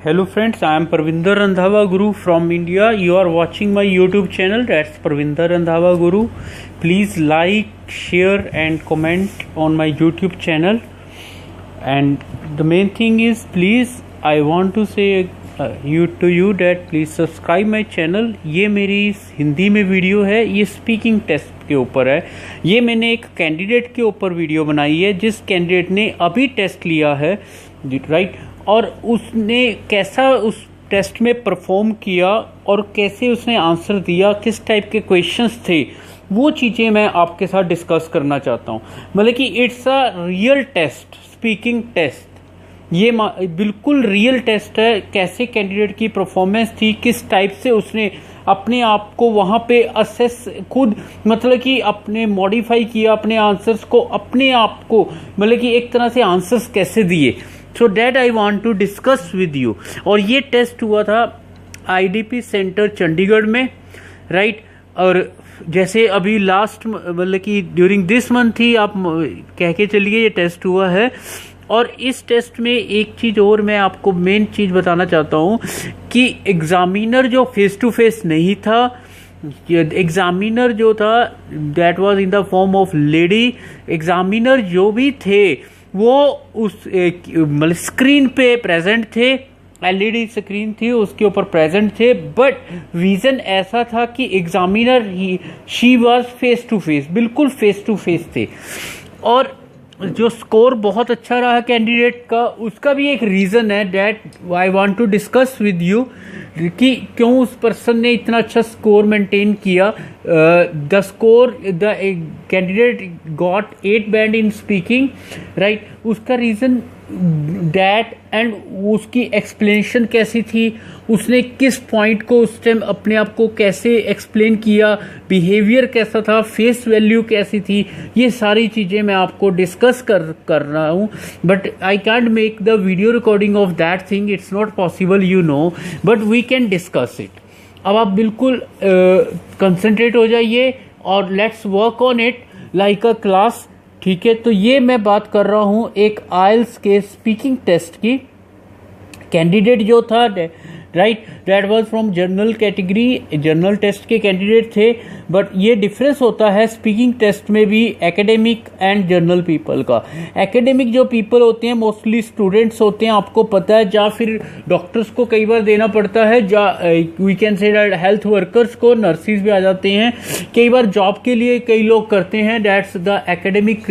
Hello friends, I am Parvinder Randhawa Guru from India. You are watching my YouTube channel, that's Parvinder Randhawa Guru. Please like, share and comment on my YouTube channel. And the main thing is, please, I want to say you that please subscribe my channel. ये मेरी हिंदी में video है, ये speaking test के ऊपर है. ये मैंने एक कैंडिडेट के ऊपर वीडियो बनाई है जिस कैंडिडेट ने अभी टेस्ट लिया है, राइट, और उसने कैसा उस टेस्ट में परफॉर्म किया और कैसे उसने आंसर दिया, किस टाइप के क्वेश्चंस थे, वो चीज़ें मैं आपके साथ डिस्कस करना चाहता हूँ. मतलब कि it's a real test, speaking test. ये बिल्कुल रियल टेस्ट है. कैसे कैंडिडेट की परफॉर्मेंस थी, किस टाइप से उसने अपने आप को वहाँ पे असेस खुद, मतलब कि अपने मॉडिफाई किया अपने आंसर्स को, अपने आप को मतलब कि एक तरह से आंसर्स कैसे दिए. So that I want to discuss with you. और ये टेस्ट हुआ था आईडीपी सेंटर चंडीगढ़ में, राइट. और जैसे अभी लास्ट मतलब कि ड्यूरिंग दिस मंथ ही आप कह के चलिए ये टेस्ट हुआ है. और इस टेस्ट में एक चीज़ और मैं आपको मेन चीज़ बताना चाहता हूँ कि एग्ज़ामिनर जो फेस टू फेस नहीं था, एग्ज़ामिनर जो था that was in the form of lady. Examiner जो भी थे वो उस मतलब स्क्रीन पे प्रेजेंट थे, एलईडी स्क्रीन थी उसके ऊपर प्रेजेंट थे. बट रीज़न ऐसा था कि examiner he she was face to face, बिल्कुल फेस टू फेस थे. और जो स्कोर बहुत अच्छा रहा कैंडिडेट का, उसका भी एक रीज़न है that I want to discuss with you कि क्यों उस पर्सन ने इतना अच्छा स्कोर मेंटेन किया. The score the candidate got 8 band in speaking, right. उसका रीज़न दैट एंड उसकी एक्सप्लेनेशन कैसी थी, उसने किस पॉइंट को उस टाइम अपने आप को कैसे एक्सप्लेन किया, बिहेवियर कैसा था, फेस वैल्यू कैसी थी, ये सारी चीज़ें मैं आपको डिस्कस कर रहा हूँ. But I can't make the video recording of that thing, it's not possible you know, but we can discuss it. अब आप बिल्कुल कंसंट्रेट हो जाइए और let's work on it like a class, ठीक है. तो ये मैं बात कर रहा हूँ एक आइल्स के स्पीकिंग टेस्ट की. कैंडिडेट जो था, right, that was from general category, general test के कैंडिडेट थे. बट ये डिफरेंस होता है स्पीकिंग टेस्ट में भी एकेडमिक एंड जनरल पीपल का. एकेडमिक जो पीपल होते हैं मोस्टली स्टूडेंट्स होते हैं, आपको पता है, या फिर डॉक्टर्स को कई बार देना पड़ता है, या we can say health workers को, नर्सिस भी आ जाते हैं, कई बार जॉब के लिए कई लोग करते हैं, दैट्स द एकेडमिक,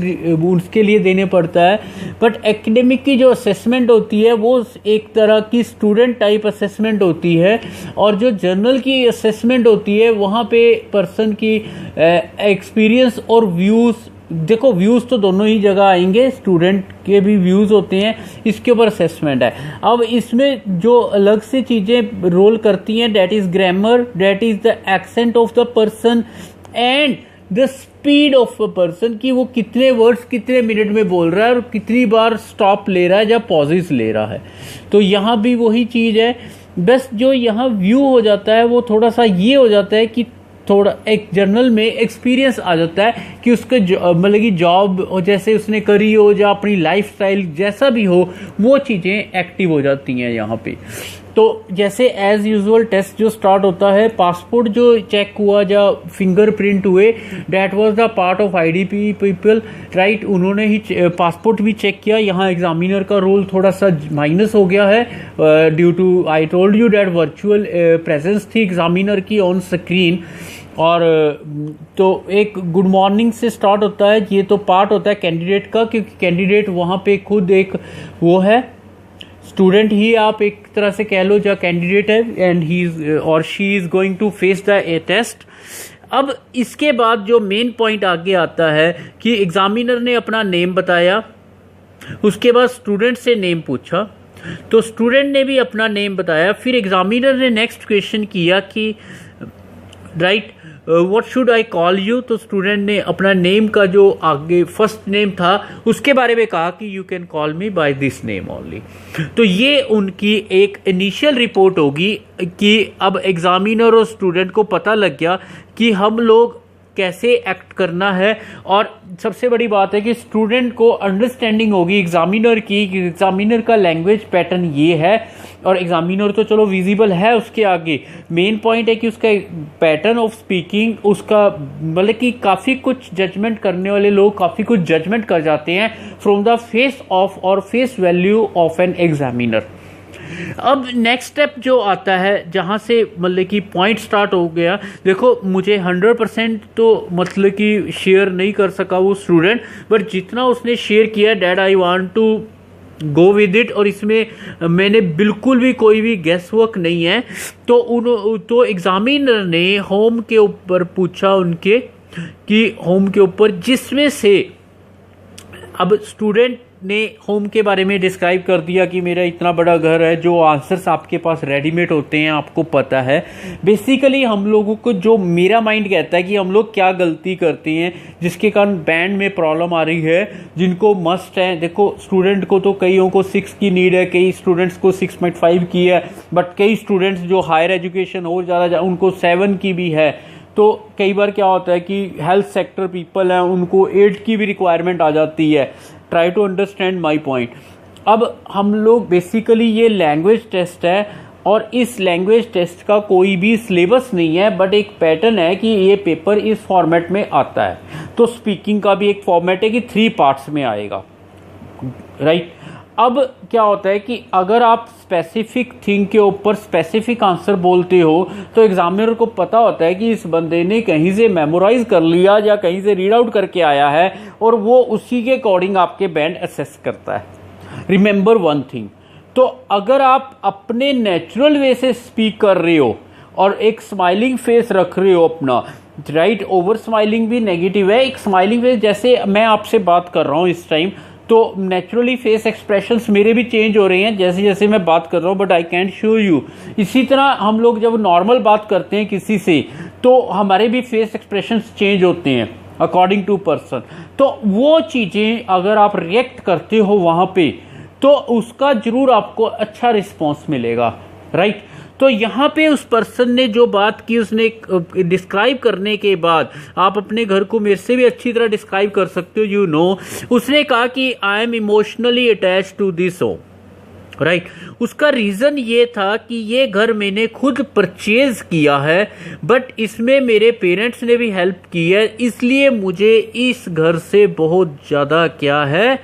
उसके लिए देने पड़ता है. बट एकेडमिक की जो असेसमेंट होती है वो एक तरह की स्टूडेंट टाइप असेसमेंट होती है. और जो जर्नल की असेसमेंट होती है वहाँ पे पर्सन की एक्सपीरियंस और व्यूज़, देखो व्यूज़ तो दोनों ही जगह आएंगे, स्टूडेंट के भी व्यूज़ होते हैं, इसके ऊपर असेसमेंट है. अब इसमें जो अलग से चीज़ें रोल करती हैं, that is grammar, that is the accent of the person and the speed of a person, कि वो कितने वर्ड्स कितने मिनट में बोल रहा है और कितनी बार स्टॉप ले रहा है या पॉजेस ले रहा है. तो यहाँ भी वही चीज़ है. बस जो यहाँ व्यू हो जाता है वो थोड़ा सा ये हो जाता है कि थोड़ा एक जर्नल में एक्सपीरियंस आ जाता है कि उसके मतलब कि जॉब जैसे उसने करी हो या अपनी लाइफस्टाइल जैसा भी हो, वो चीज़ें एक्टिव हो जाती हैं यहाँ पे. तो जैसे एज यूजुअल टेस्ट जो स्टार्ट होता है, पासपोर्ट जो चेक हुआ या फिंगरप्रिंट हुए, that was the part of IDP people, right. उन्होंने ही पासपोर्ट भी चेक किया. यहाँ एग्जामिनर का रोल थोड़ा सा माइनस हो गया है due to, I told you that virtual presence थी एग्जामिनर की ऑन स्क्रीन. और तो एक गुड मॉर्निंग से स्टार्ट होता है, ये तो पार्ट होता है कैंडिडेट का, क्योंकि कैंडिडेट वहाँ पे खुद एक वो है, स्टूडेंट ही आप एक तरह से कह लो, जो कैंडिडेट है, एंड ही और she is going to face the test. अब इसके बाद जो मेन पॉइंट आगे आता है कि एग्जामिनर ने अपना नेम बताया, उसके बाद स्टूडेंट से नेम पूछा, तो स्टूडेंट ने भी अपना नेम बताया. फिर एग्जामिनर ने नेक्स्ट क्वेश्चन किया कि right what should I call you. तो स्टूडेंट ने अपना नेम का जो आगे फर्स्ट नेम था उसके बारे में कहा कि you can call me by this name only. तो ये उनकी एक इनिशियल रिपोर्ट होगी कि अब एग्जामिनर और स्टूडेंट को पता लग गया कि हम लोग कैसे एक्ट करना है। और सबसे बड़ी बात है कि स्टूडेंट को अंडरस्टैंडिंग होगी एग्जामिनर की, कि एग्जामिनर का लैंग्वेज पैटर्न ये है, और एग्जामिनर तो चलो विजिबल है उसके आगे, मेन पॉइंट है कि उसका पैटर्न ऑफ स्पीकिंग, उसका मतलब कि काफ़ी कुछ जजमेंट करने वाले लोग काफ़ी कुछ जजमेंट कर जाते हैं फ्रॉम द फेस ऑफ और face value of an examiner. अब नेक्स्ट स्टेप जो आता है जहाँ से मतलब कि पॉइंट स्टार्ट हो गया, देखो मुझे 100% तो मतलब कि शेयर नहीं कर सका वो स्टूडेंट, बट जितना उसने शेयर किया that I want to go with it, और इसमें मैंने बिल्कुल भी कोई भी गेस वर्क नहीं है। तो एग्जामिनर ने होम के ऊपर पूछा उनके कि होम के ऊपर, जिसमें से अब स्टूडेंट ने होम के बारे में डिस्क्राइब कर दिया कि मेरा इतना बड़ा घर है, जो आंसर्स आपके पास रेडीमेड होते हैं आपको पता है। बेसिकली हम लोगों को जो मेरा माइंड कहता है कि हम लोग क्या गलती करते हैं जिसके कारण बैंड में प्रॉब्लम आ रही है, जिनको मस्ट है। देखो स्टूडेंट को तो कईयों को 6 की नीड है, कई स्टूडेंट्स को 6.5 की है, बट कई स्टूडेंट्स जो हायर एजुकेशन और ज़्यादा उनको 7 की भी है। तो कई बार क्या होता है कि हेल्थ सेक्टर पीपल हैं, उनको 8 की भी रिक्वायरमेंट आ जाती है। Try to understand my point. अब हम लोग बेसिकली ये लैंग्वेज टेस्ट है, और इस लैंग्वेज टेस्ट का कोई भी सिलेबस नहीं है, बट एक पैटर्न है कि ये पेपर इस फॉर्मेट में आता है। तो स्पीकिंग का भी एक फॉर्मेट है कि 3 पार्ट्स में आएगा, राइट। अब क्या होता है कि अगर आप स्पेसिफिक थिंग के ऊपर स्पेसिफिक आंसर बोलते हो तो एग्जामिनर को पता होता है कि इस बंदे ने कहीं से मेमोराइज कर लिया या कहीं से रीड आउट करके आया है, और वो उसी के अकॉर्डिंग आपके बैंड असेस करता है। रिमेंबर वन थिंग, तो अगर आप अपने नेचुरल वे से स्पीक कर रहे हो और एक स्माइलिंग फेस रख रहे हो अपना, राइट, ओवर स्माइलिंग भी नेगेटिव है, एक स्माइलिंग फेस, जैसे मैं आपसे बात कर रहा हूँ इस टाइम, तो नेचुरली फेस एक्सप्रेशंस मेरे भी चेंज हो रहे हैं जैसे जैसे मैं बात कर रहा हूँ, but I cantt show you. इसी तरह हम लोग जब नॉर्मल बात करते हैं किसी से, तो हमारे भी फेस एक्सप्रेशंस चेंज होते हैं अकॉर्डिंग टू पर्सन। तो वो चीज़ें अगर आप रिएक्ट करते हो वहाँ पे, तो उसका जरूर आपको अच्छा रिस्पॉन्स मिलेगा, राइट। तो यहाँ पे उस पर्सन ने जो बात की, उसने डिस्क्राइब करने के बाद, आप अपने घर को मेरे से भी अच्छी तरह डिस्क्राइब कर सकते हो, यू नो। उसने कहा कि I am emotionally attach to this home, right. उसका रीज़न ये था कि ये घर मैंने खुद परचेज किया है, बट इसमें मेरे पेरेंट्स ने भी हेल्प की है, इसलिए मुझे इस घर से बहुत ज़्यादा क्या है,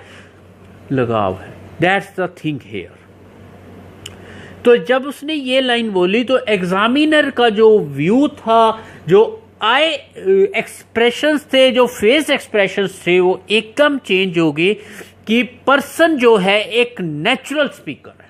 लगाव है। That's the thing here. तो जब उसने ये लाइन बोली तो एग्जामिनर का जो व्यू था, जो आई एक्सप्रेशंस थे, जो फेस एक्सप्रेशंस थे, वो एकदम चेंज हो गए कि पर्सन जो है एक नेचुरल स्पीकर है।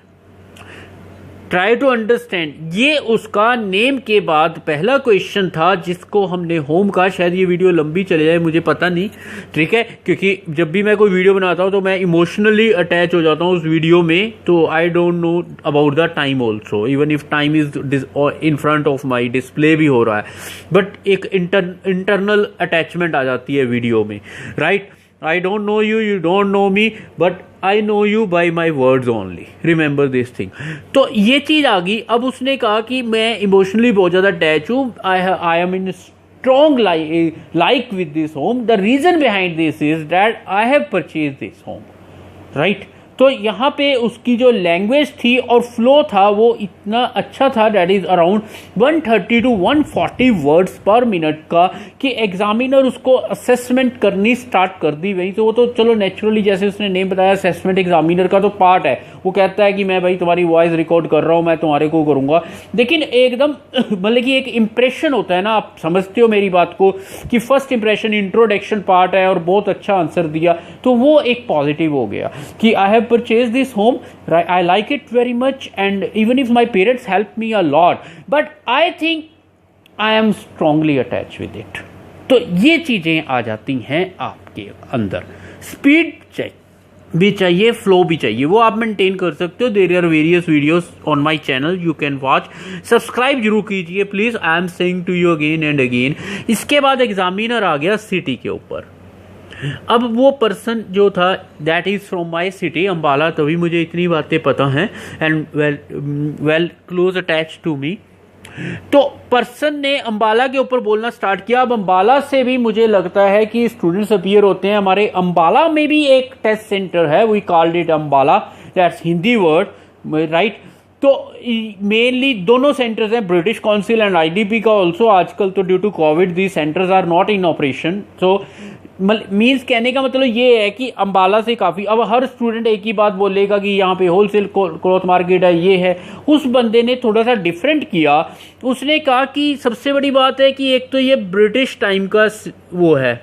ट्राई टू अंडरस्टैंड, ये उसका नेम के बाद पहला क्वेश्चन था जिसको हमने होम का, शायद ये वीडियो लंबी चले जाए मुझे पता नहीं, ठीक है, क्योंकि जब भी मैं कोई वीडियो बनाता हूँ तो मैं इमोशनली अटैच हो जाता हूँ उस वीडियो में, तो I don't know about the time also, even if time is in front of my display भी हो रहा है, बट एक इंटरनल अटैचमेंट आ जाती है वीडियो में, right. I don't know you, you don't know me, but I know you by my words only. Remember this thing. तो ये चीज़ आ गई। अब उसने कहा कि मैं इमोशनली बहुत ज़्यादा अटैच हूँ, I am in strong like with this home. The reason behind this is that I have purchased this home, right? तो यहाँ पे उसकी जो लैंग्वेज थी और फ्लो था वो इतना अच्छा था, that is around 130 to 140 words पर मिनट का, कि एग्जामिनर उसको असेसमेंट करनी स्टार्ट कर दी वहीं। तो वो तो चलो नेचुरली, जैसे उसने नेम बताया, असेसमेंट एग्जामिनर का तो पार्ट है, वो कहता है कि मैं भाई तुम्हारी वॉइस रिकॉर्ड कर रहा हूँ, मैं तुम्हारे को करूँगा, लेकिन एकदम मतलब कि एक इम्प्रेशन होता है ना, आप समझते हो मेरी बात को, कि फर्स्ट इंप्रेशन इंट्रोडक्शन पार्ट है और बहुत अच्छा आंसर दिया, तो वो एक पॉजिटिव हो गया कि I have purchased this home, right? I like it very much, and even if my parents help me a lot, but I think I am strongly attached with it. तो ये चीजें आ जाती हैं आपके अंदर। स्पीड भी चाहिए, फ्लो भी चाहिए, वो आप मेंटेन कर सकते हो। There are various videos on my channel, you can watch. Subscribe जरूर कीजिए please, I am saying to you again and again. इसके बाद एग्जामिनर आ गया सिटी के ऊपर। अब वो पर्सन जो था that is from my city Ambala, तभी मुझे इतनी बातें पता हैं, and well close attach to me. तो पर्सन ने अंबाला के ऊपर बोलना स्टार्ट किया। अब अंबाला से भी मुझे लगता है कि स्टूडेंट्स अपीयर होते हैं। हमारे अंबाला में भी एक टेस्ट सेंटर है, we called it Ambala, that's Hindi word, right. तो मेनली दोनों सेंटर्स हैं, ब्रिटिश काउंसिल एंड आईडीपी का ऑल्सो। आजकल तो due to Covid the centres are not in operation. So means कहने का मतलब ये है कि अंबाला से काफ़ी, अब हर स्टूडेंट एक ही बात बोलेगा कि यहाँ पे होलसेल क्लॉथ मार्केट है, ये है। उस बंदे ने थोड़ा सा डिफरेंट किया। उसने कहा कि सबसे बड़ी बात है कि एक तो ये ब्रिटिश टाइम का वो है,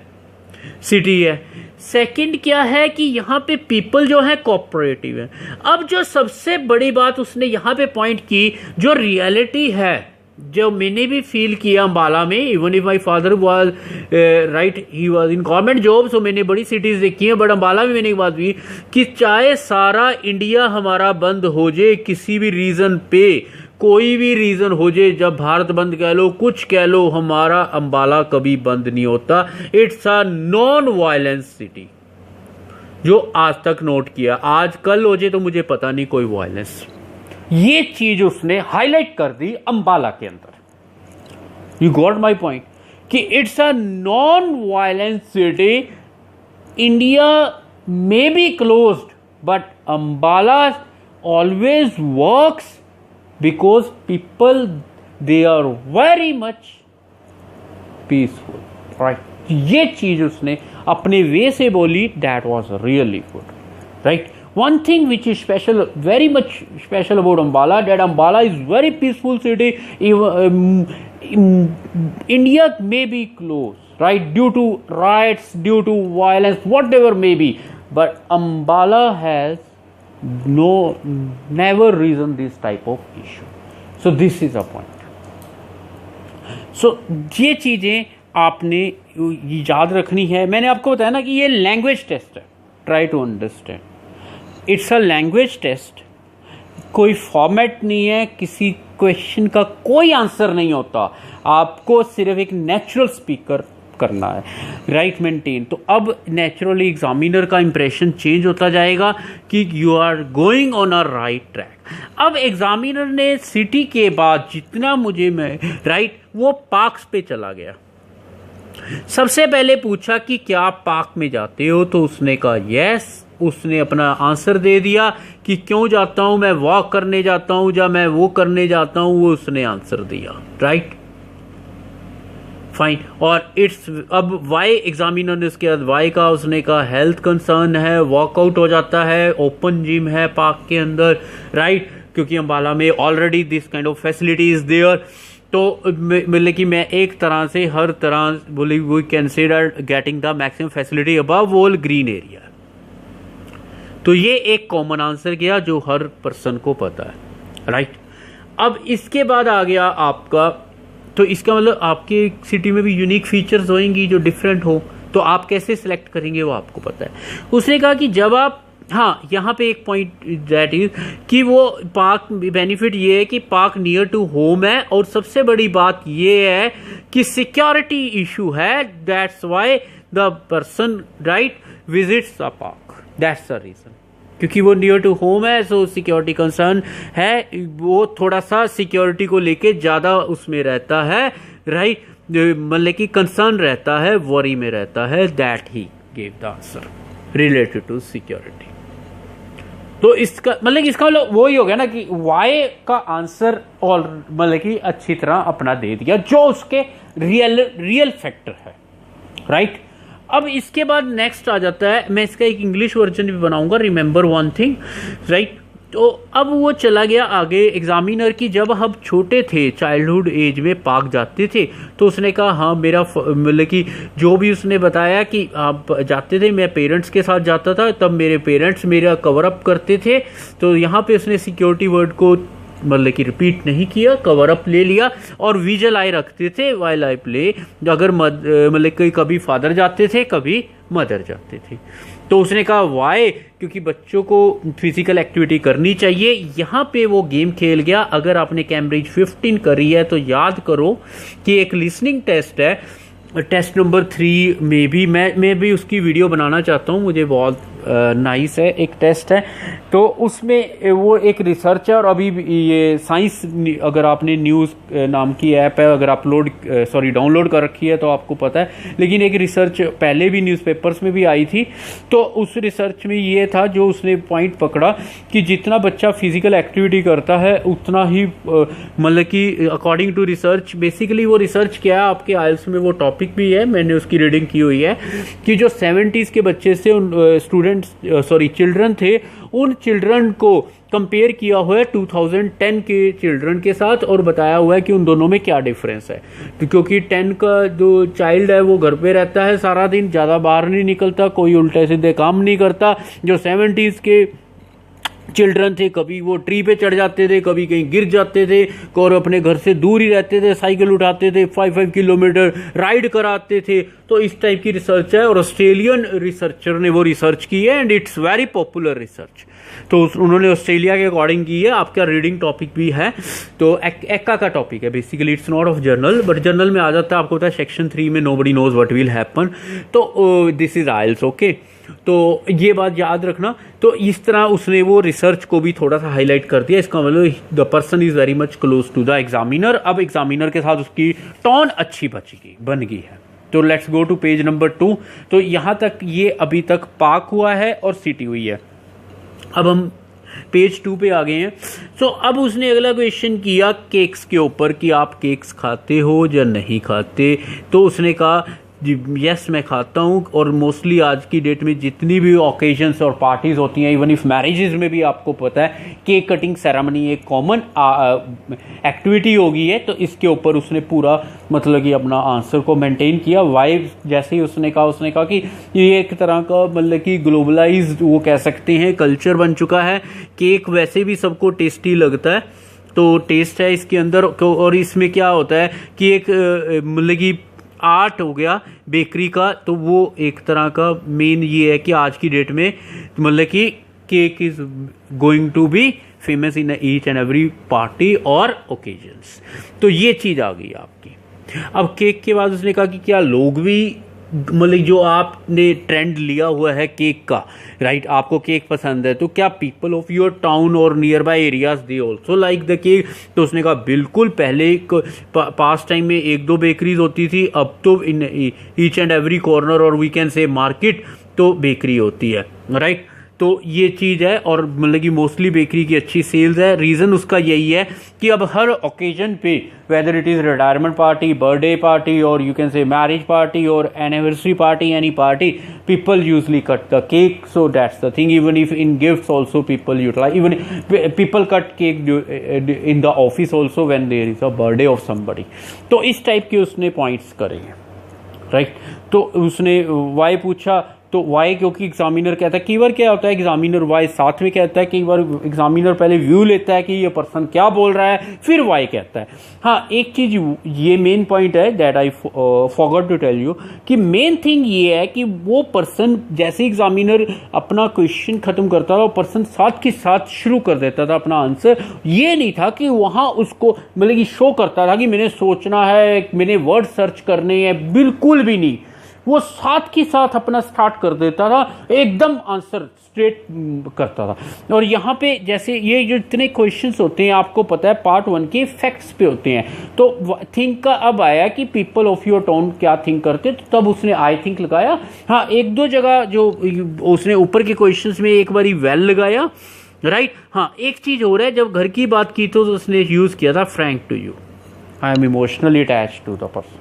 सिटी है। सेकंड क्या है कि यहाँ पे पीपल जो है कोऑपरेटिव है। अब जो सबसे बड़ी बात उसने यहाँ पे पॉइंट की, जो रियलिटी है, जो मैंने भी फील किया अंबाला में, even if my father was right, he was in government job, so मैंने बड़ी सिटीज देखी हैं, बट अंबाला में मैंने एक बात भी कि चाहे सारा इंडिया हमारा बंद हो जाए किसी भी रीजन पे, कोई भी रीजन हो जाए, जब भारत बंद कह लो, कुछ कह लो, हमारा अंबाला कभी बंद नहीं होता। It's a non violence city, जो आज तक नोट किया। आज कल हो जाए तो मुझे पता नहीं कोई वायलेंस, ये चीज उसने हाईलाइट कर दी अंबाला के अंदर। यू गॉट माई पॉइंट कि it's a non violence city. India may be closed but Ambala always works because people they are very much peaceful, right. ये चीज उसने अपने वे से बोली, that was really good, right. One thing which is special, very much special about Ambala, that Ambala is very peaceful city. India may be closed, right, due to riots, due to violence, whatever may be, but Ambala has never risen this type of issue. So this is a point. So ये चीजें आपने याद रखनी है। मैंने आपको बताया ना कि ये लैंग्वेज टेस्ट है, try to understand. It's a language test, कोई फॉर्मेट नहीं है, किसी क्वेश्चन का कोई आंसर नहीं होता, आपको सिर्फ एक नेचुरल स्पीकर करना है, राइट, मेंटेन। तो अब नेचुरली एग्जामिनर का इंप्रेशन चेंज होता जाएगा कि you are going on a right track. अब एग्जामिनर ने सिटी के बाद जितना मुझे राइट, वो पार्क्स पे चला गया। सबसे पहले पूछा कि क्या आप पार्क में जाते हो, तो उसने कहा यस। उसने अपना आंसर दे दिया कि क्यों जाता हूं, मैं वॉक करने जाता हूं या मैं वो करने जाता हूं, वो उसने आंसर दिया, राइट, फाइन। और इट्स अब वाई एग्जामिनर ने उसके बाद वाई का, उसने कहा हेल्थ कंसर्न है, वॉकआउट हो जाता है, ओपन जिम है पार्क के अंदर, राइट, क्योंकि अंबाला में already this kind of facility is there. तो मतलब कि मैं एक तरह से हर तरह बोले we consider getting the maximum facility above all green area. तो ये एक कॉमन आंसर किया जो हर पर्सन को पता है, राइट। अब इसके बाद आ गया आपका, तो इसका मतलब आपके सिटी में भी यूनिक फीचर्स होंगी जो डिफरेंट हो, तो आप कैसे सिलेक्ट करेंगे वो आपको पता है। उसने कहा कि जब आप, हाँ, यहाँ पे एक पॉइंट दैट इज कि वो पार्क बेनिफिट ये है कि पार्क नियर टू होम है, और सबसे बड़ी बात ये है कि सिक्योरिटी इशू है, that's why the person right visits a park, that's the reason, क्योंकि वो नियर टू होम है। सो सिक्योरिटी कंसर्न है, वो थोड़ा सा सिक्योरिटी को लेके ज्यादा उसमें रहता है, राइट, मतलब कि कंसर्न रहता है, वरी में रहता है, that he gave the answer related to security. तो इसका मतलब वही हो गया ना कि वाई का आंसर और मतलब कि अच्छी तरह अपना दे दिया, जो उसके रियल फैक्टर है, राइट। अब इसके बाद नेक्स्ट आ जाता है, मैं इसका एक इंग्लिश वर्जन भी बनाऊंगा, रिमेंबर वन थिंग, राइट। तो अब वो चला गया आगे एग्जामिनर की, जब हम छोटे थे चाइल्डहुड एज में पार्क जाते थे, तो उसने कहा हाँ मेरा मतलब कि जो भी उसने बताया कि आप जाते थे, मैं पेरेंट्स के साथ जाता था, तब मेरे पेरेंट्स मेरा कवर अप करते थे। तो यहाँ पे उसने सिक्योरिटी वर्ड को मतलब कि रिपीट नहीं किया, कवर अप ले लिया, और विजुअल आई रखते थे वाइल आई प्ले। अगर मतलब कि कभी फादर जाते थे, कभी मदर जाते थे। तो उसने कहा वाई, क्योंकि बच्चों को फिजिकल एक्टिविटी करनी चाहिए। यहाँ पे वो गेम खेल गया। अगर आपने कैम्ब्रिज 15 करी है तो याद करो कि एक लिसनिंग टेस्ट है, टेस्ट नंबर 3 में भी मैं भी उसकी वीडियो बनाना चाहता हूँ, मुझे बहुत नाइस है, एक टेस्ट है। तो उसमें वो एक रिसर्च है, और अभी ये साइंस, अगर आपने न्यूज़ नाम की ऐप है, अगर डाउनलोड कर रखी है तो आपको पता है, लेकिन एक रिसर्च पहले भी न्यूज़पेपर्स में भी आई थी। तो उस रिसर्च में ये था, जो उसने पॉइंट पकड़ा कि जितना बच्चा फिजिकल एक्टिविटी करता है उतना ही मतलब कि अकॉर्डिंग टू रिसर्च, बेसिकली वो रिसर्च क्या है, आपके आइल्स में वो टॉपिक भी है, मैंने उसकी रीडिंग की हुई है, कि जो 70s के बच्चे से चिल्ड्रन थे, उन चिल्ड्रन को कंपेयर किया हुआ है 2010 के चिल्ड्रन के साथ, और बताया हुआ है कि उन दोनों में क्या डिफरेंस है। तो क्योंकि 10 का जो चाइल्ड है वो घर पे रहता है सारा दिन, ज़्यादा बाहर नहीं निकलता, कोई उल्टे सीधे काम नहीं करता। जो 70s के चिल्ड्रन थे, कभी वो ट्री पे चढ़ जाते थे, कभी कहीं गिर जाते थे, और अपने घर से दूर ही रहते थे, साइकिल उठाते थे, 5 किलोमीटर राइड कराते थे। तो इस टाइप की रिसर्च है, और ऑस्ट्रेलियन रिसर्चर ने वो रिसर्च की है, and it's very popular research. तो उन्होंने ऑस्ट्रेलिया के अकॉर्डिंग की है। आपका रीडिंग टॉपिक भी है, तो एक्का का टॉपिक है basically, it's not of journal, but journal में आ जाता है, आपको पता है सेक्शन 3 में nobody knows what will happen. तो दिस इज आइल्स, ओके। तो ये बात याद रखना। तो इस तरह उसने वो रिसर्च को भी थोड़ा सा हाईलाइट कर दिया। इसका मतलब the person is very much close to the examiner. अब एग्जामिनर के साथ उसकी टोन अच्छी बन गई है। तो let's go to page number 2। तो यहां तक ये अभी तक पाक हुआ है और सिटी हुई है। अब हम पेज 2 पे आ गए हैं। सो अब उसने अगला क्वेश्चन किया केक्स के ऊपर, कि आप केक्स खाते हो या नहीं खाते। तो उसने कहा यस मैं खाता हूँ, और मोस्टली आज की डेट में जितनी भी ओकेजन्स और पार्टीज होती हैं, इवन इफ मैरिजेस में भी आपको पता है केक कटिंग सेरेमनी एक कॉमन एक्टिविटी हो गई है। तो इसके ऊपर उसने पूरा मतलब कि अपना आंसर को मेंटेन किया। वाई जैसे ही उसने कहा कि ये एक तरह का मतलब कि ग्लोबलाइज्ड वो कह सकते हैं कल्चर बन चुका है। केक वैसे भी सबको टेस्टी लगता है, तो टेस्ट है इसके अंदर। और इसमें क्या होता है कि एक मतलब कि आर्ट हो गया बेकरी का, तो वो एक तरह का मेन ये है कि आज की डेट में मतलब कि cake is going to be famous in each and every party और ओकेजन्स। तो ये चीज आ गई आपकी। अब केक के बाद उसने कहा कि क्या लोग भी मतलब जो आपने ट्रेंड लिया हुआ है केक का, राइट, आपको केक पसंद है, तो क्या पीपल ऑफ योर टाउन और near by areas they also like the cake. तो उसने कहा बिल्कुल, पहले पास टाइम में 1-2 बेकरीज होती थी, अब तो इन ईच एंड एवरी कॉर्नर और वी कैन से मार्केट तो बेकरी होती है, राइट। तो ये चीज़ है, और मतलब कि मोस्टली बेकरी की अच्छी सेल्स है। रीज़न उसका यही है कि अब हर ओकेजन पे, whether it is retirement party, birthday party, और you can say marriage party और anniversary party, any party, people usually cut the cake. So that's the thing. Even if in gifts also people utilise, even people cut cake in the office also when there is a birthday of somebody. तो इस type के उसने points करे हैं, right. तो उसने Y पूछा, तो वाई क्योंकि एग्जामिनर कहता है, कई बार क्या होता है एग्जामिनर वाई साथ में कहता है, कई बार एग्जामिनर पहले व्यू लेता है कि ये पर्सन क्या बोल रहा है, फिर वाई कहता है। हाँ, एक चीज ये मेन पॉइंट है that I forgot to tell you, कि मेन थिंग ये है कि वो पर्सन जैसे एग्जामिनर अपना क्वेश्चन खत्म करता था, वो पर्सन साथ के साथ शुरू कर देता था अपना आंसर। ये नहीं था कि वहां उसको मतलब कि शो करता था कि मैंने सोचना है, मैंने वर्ड सर्च करने हैं, बिल्कुल भी नहीं। वो साथ के साथ अपना स्टार्ट कर देता था, एकदम आंसर स्ट्रेट करता था। और यहाँ पे जैसे ये जो इतने क्वेश्चंस होते हैं, आपको पता है पार्ट 1 के फैक्ट्स पे होते हैं। तो थिंक का अब आया कि पीपल ऑफ योर टाउन क्या थिंक करते, तो तब उसने आई थिंक लगाया। हाँ, 1-2 जगह जो उसने ऊपर के क्वेश्चंस में एक बारी वेल लगाया, राइट। हाँ, एक चीज हो रहा है, जब घर की बात की तो उसने यूज किया था frank to you, I am emotionally attach to the person.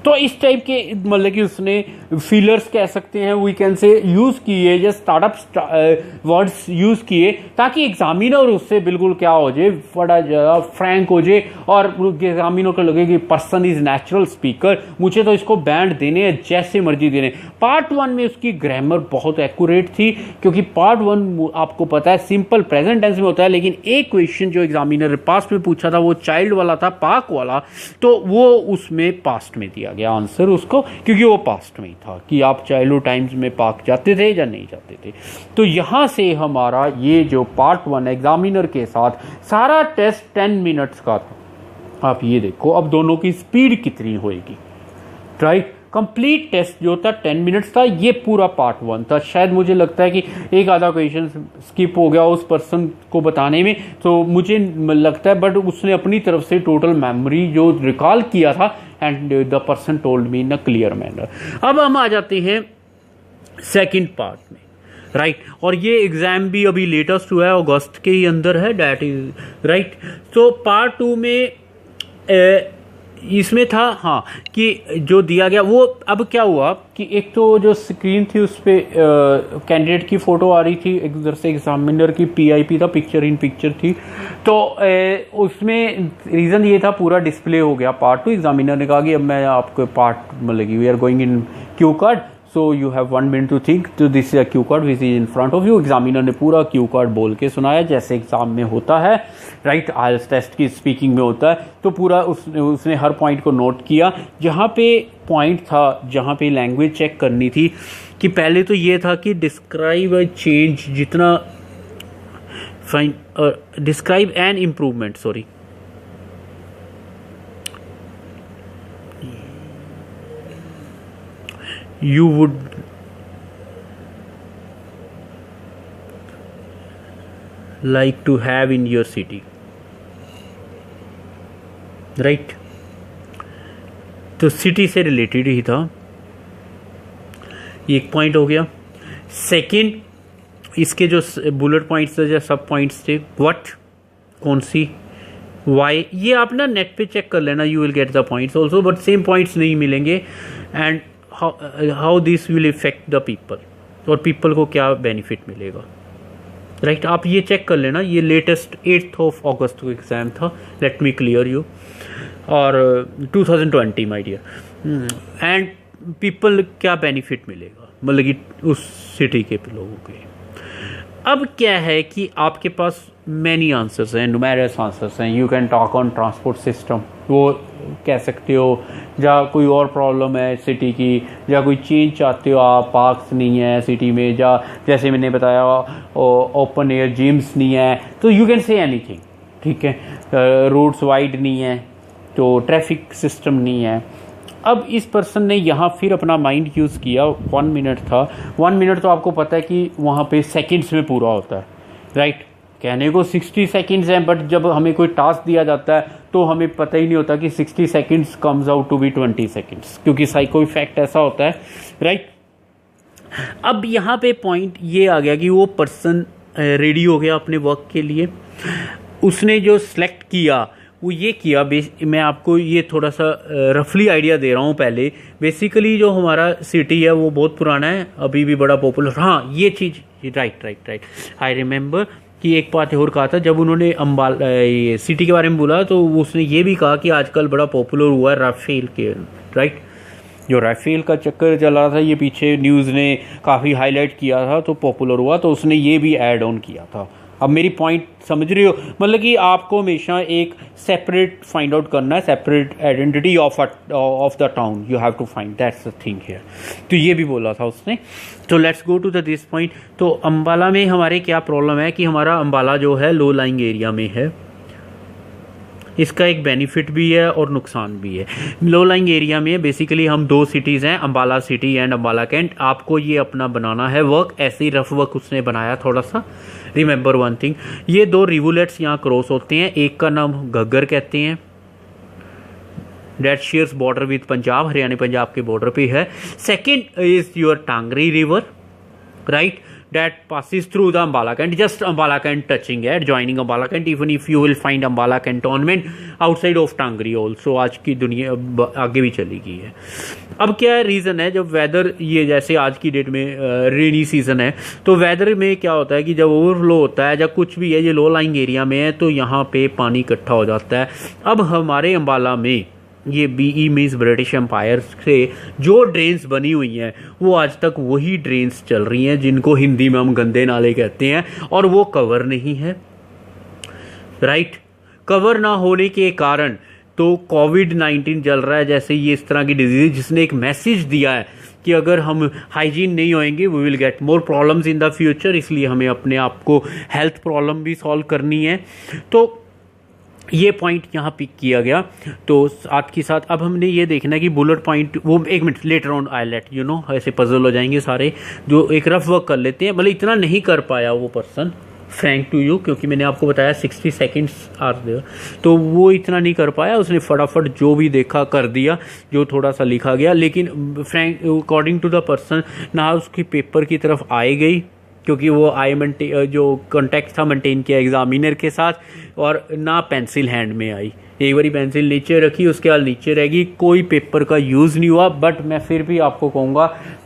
तो इस टाइप के मतलब कि उसने फीलर्स कह सकते हैं, वी कैन से यूज किए, जस्ट स्टार्टअप वर्ड्स यूज किए, ताकि एग्जामिनर उससे बिल्कुल क्या हो जाए, बड़ा ज़्यादा फ्रैंक हो जाए, और एग्जामिनर को लगे कि पर्सन इज नेचुरल स्पीकर, मुझे तो इसको बैंड देने हैं, जैसे मर्जी देने। पार्ट 1 में उसकी ग्रामर बहुत एक्यूरेट थी, क्योंकि पार्ट 1 आपको पता है सिंपल प्रेजेंट टेंस में होता है, लेकिन एक क्वेश्चन जो एग्जामिनर पास्ट में पूछा था वो चाइल्ड वाला था, पाक वाला, तो वो उसमें पास्ट में दिया गया आंसर उसको, क्योंकि वो पास्ट में ही था कि आप चाइल्डहुड टाइम्स में पाक जाते थे या नहीं जाते थे। तो यहां से हमारा ये जो पार्ट 1 एग्जामिनर के साथ सारा टेस्ट 10 मिनट्स का था। आप ये देखो अब दोनों की स्पीड कितनी होएगी, राइट। कंप्लीट टेस्ट जो था 10 मिनट्स था, ये पूरा पार्ट 1 था। शायद मुझे लगता है कि एक आधा क्वेश्चन स्किप हो गया उस पर्सन को बताने में, तो मुझे लगता है, बट उसने अपनी तरफ से टोटल मेमोरी जो रिकॉल किया था and the person told me in a clear manner. अब हम आ जाते हैं सेकंड पार्ट में, राइट। और ये एग्जाम भी अभी लेटेस्ट हुआ है, अगस्त के ही अंदर है, डैट इज राइट। तो पार्ट 2 में इसमें था हाँ कि जो दिया गया वो, अब क्या हुआ कि एक तो जो स्क्रीन थी उस पर कैंडिडेट की फ़ोटो आ रही थी, एक उधर से एग्जामिनर की PIP था, पिक्चर इन पिक्चर थी। तो उसमें रीज़न ये था पूरा डिस्प्ले हो गया पार्ट 2। एग्जामिनर ने कहा कि अब मैं आपको पार्ट मतलब कि we are going in cue card, so you have 1 minute to think, तो this is a cue card which is in front of you. Examiner ने पूरा क्यू कार्ड बोल के सुनाया जैसे एग्जाम में होता है, राइट, IELTS टेस्ट की स्पीकिंग में होता है। तो पूरा उसने हर पॉइंट को नोट किया। जहाँ पे पॉइंट था जहाँ पे लैंग्वेज चेक करनी थी, कि पहले तो ये था कि डिस्क्राइब अ चेंज, जितना fine describe an improvement, sorry, you would like to have in your city, right। तो सिटी से रिलेटेड ही था, एक पॉइंट हो गया। सेकंड, इसके जो बुलेट पॉइंट्स थे या सब पॉइंट्स थे, व्हाट, कौन सी, वाई, ये आप ना नेट पे चेक कर लेना, you will get the points also, but same points नहीं मिलेंगे। And how this will effect the people, और पीपल को क्या बेनिफिट मिलेगा, राइट। आप ये चेक कर लेना, ये लेटेस्ट 8 अगस्त को एग्जाम था, लेट मी क्लियर यू, और 2020 माय डियर। एंड पीपल क्या बेनिफिट मिलेगा, मतलब कि उस सिटी के लोगों के। अब क्या है कि आपके पास मैनी आंसर्स हैं, न्यूमेरस आंसर्स हैं। You can talk on transport system, वो कह सकते हो, या कोई और प्रॉब्लम है सिटी की, या कोई चेंज चाहते हो आप, पार्क्स नहीं है सिटी में, या जैसे मैंने बताया ओपन एयर जिम्स नहीं है, तो यू कैन से एनीथिंग, ठीक है। रोड्स वाइड नहीं है, तो ट्रैफिक सिस्टम नहीं है। अब इस पर्सन ने यहाँ फिर अपना माइंड यूज़ किया। 1 मिनट था, 1 मिनट तो आपको पता है कि वहाँ पे सेकंड्स में पूरा होता है, राइट। कहने को 60 सेकंड्स हैं, बट जब हमें कोई टास्क दिया जाता है तो हमें पता ही नहीं होता कि 60 seconds comes out to be 20 seconds, क्योंकि साइको इफेक्ट ऐसा होता है, राइट। अब यहाँ पे पॉइंट ये आ गया कि वो पर्सन रेडी हो गया अपने वर्क के लिए। उसने जो सिलेक्ट किया वो ये किया, मैं आपको ये थोड़ा सा रफली आइडिया दे रहा हूँ। पहले बेसिकली जो हमारा सिटी है वो बहुत पुराना है, अभी भी बड़ा पॉपुलर। हाँ, ये चीज़ राइट, आई रिमेंबर कि एक बात और कहा था जब उन्होंने अम्बाला ये सिटी के बारे में बोला, तो उसने ये भी कहा कि आजकल बड़ा पॉपुलर हुआ है राफेल के, राइट। जो राफेल का चक्कर चला था, ये पीछे न्यूज़ ने काफ़ी हाईलाइट किया था, तो पॉपुलर हुआ, तो उसने ये भी ऐड ऑन किया था। अब मेरी पॉइंट समझ रही हो, मतलब कि आपको हमेशा एक सेपरेट फाइंड आउट करना है, separate identity of the town you have to find, that's the thing here. तो ये भी बोला था उसने। तो let's go to the this point. तो अम्बाला में हमारे क्या प्रॉब्लम है कि हमारा अम्बाला जो है लो लाइंग एरिया में है। इसका एक बेनिफिट भी है और नुकसान भी है। लो लाइंग एरिया में बेसिकली हम 2 सिटीज़ हैं, अम्बाला सिटी एंड अम्बाला कैंट। आपको ये अपना बनाना है वर्क, ऐसे ही रफ वर्क उसने बनाया थोड़ा सा। रिमेंबर वन थिंग, ये 2 रिवुलेट्स यहाँ क्रॉस होते हैं, एक का नाम घग्गर कहते हैं, that shares border with Punjab, Haryana Punjab के बॉर्डर पे है। Second is your Tangri river, right, that passes through the Ambala Kant, just Ambala Kant touching है, joining Ambala Kant, even if you will find Ambala cantonment outside of Tangri also। आज की दुनिया आगे भी चली गई है। अब क्या रीज़न है, जब वेदर ये जैसे आज की डेट में रेनी सीज़न है, तो वेदर में क्या होता है कि जब ओवरफ्लो होता है, जब कुछ भी है, ये लो लाइंग एरिया में है, तो यहाँ पे पानी इकट्ठा हो जाता है। अब हमारे अम्बाला में ये BE मीन्स ब्रिटिश एम्पायर से जो ड्रेन्स बनी हुई हैं, वो आज तक वही ड्रेन्स चल रही हैं जिनको हिंदी में हम गंदे नाले कहते हैं, और वो कवर नहीं है, राइट। कवर ना होने के कारण तो कोविड-19 चल रहा है, जैसे ये इस तरह की डिजीज, जिसने एक मैसेज दिया है कि अगर हम हाइजीन नहीं होएंगे we will get more problems in the future, इसलिए हमें अपने आप को हेल्थ प्रॉब्लम भी सॉल्व करनी है। तो ये पॉइंट यहाँ पिक किया गया। तो साथ के साथ अब हमने ये देखना है कि बुलेट पॉइंट, वो एक minute later on I let you know, ऐसे पजल हो जाएंगे सारे, जो एक रफ वर्क कर लेते हैं। मतलब इतना नहीं कर पाया वो पर्सन, फ्रैंक टू यू, क्योंकि मैंने आपको बताया 60 सेकेंड्स आर देयर, तो वो इतना नहीं कर पाया। उसने फटाफट जो भी देखा कर दिया, जो थोड़ा सा लिखा गया। लेकिन frank according to the person, ना उसकी पेपर की तरफ आई गई, क्योंकि वो जो कॉन्टेक्ट था मेंटेन किया एग्जामिनर के साथ, और ना पेंसिल हैंड में आई। एक बारी पेंसिल नीचे रखी, उसके बाद नीचे रहेगी, कोई पेपर का यूज़ नहीं हुआ। बट मैं फिर भी आपको कहूँगा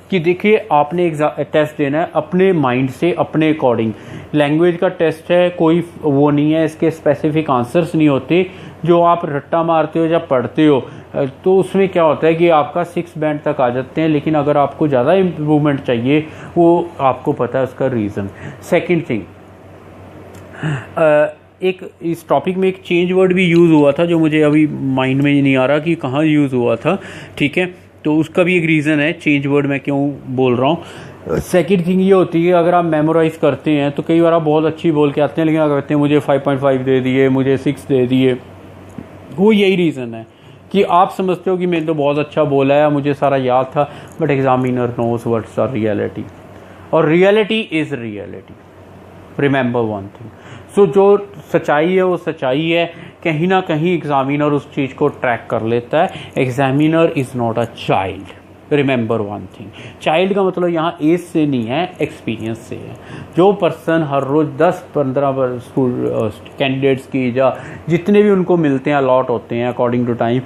कि देखिए, आपने टेस्ट देना है अपने माइंड से, अपने अकॉर्डिंग। लैंग्वेज का टेस्ट है, कोई वो नहीं है, इसके स्पेसिफिक आंसर्स नहीं होते। जो आप रट्टा मारते हो या पढ़ते हो तो उसमें क्या होता है कि आपका 6 बैंड तक आ जाते हैं। लेकिन अगर आपको ज़्यादा इम्प्रूवमेंट चाहिए, वो आपको पता है उसका रीज़न। सेकंड थिंग, एक इस टॉपिक में एक चेंज वर्ड भी यूज़ हुआ था, जो मुझे अभी माइंड में नहीं आ रहा कि कहाँ यूज़ हुआ था, ठीक है। तो उसका भी एक रीज़न है चेंज वर्ड मैं क्यों बोल रहा हूँ। सेकंड थिंग ये होती है, अगर आप मेमोराइज करते हैं तो कई बार आप बहुत अच्छी बोल के आते हैं, लेकिन अगर कहते हैं मुझे 5.5 दे दिए, मुझे 6 दे दिए, वो यही रीज़न है कि आप समझते हो कि मैंने तो बहुत अच्छा बोला है, मुझे सारा याद था, but examiner knows what's our reality, और reality is reality. Remember one thing, so जो सच्चाई है वो सच्चाई है। कहीं ना कहीं एग्जामिनर उस चीज़ को ट्रैक कर लेता है। Examiner is not a child, remember one thing. Child का मतलब यहाँ एज से नहीं है, एक्सपीरियंस से है। जो पर्सन हर रोज़ 10-15 स्कूल कैंडिडेट्स की या जितने भी उनको मिलते हैं, अलॉट होते हैं अकॉर्डिंग टू टाइम,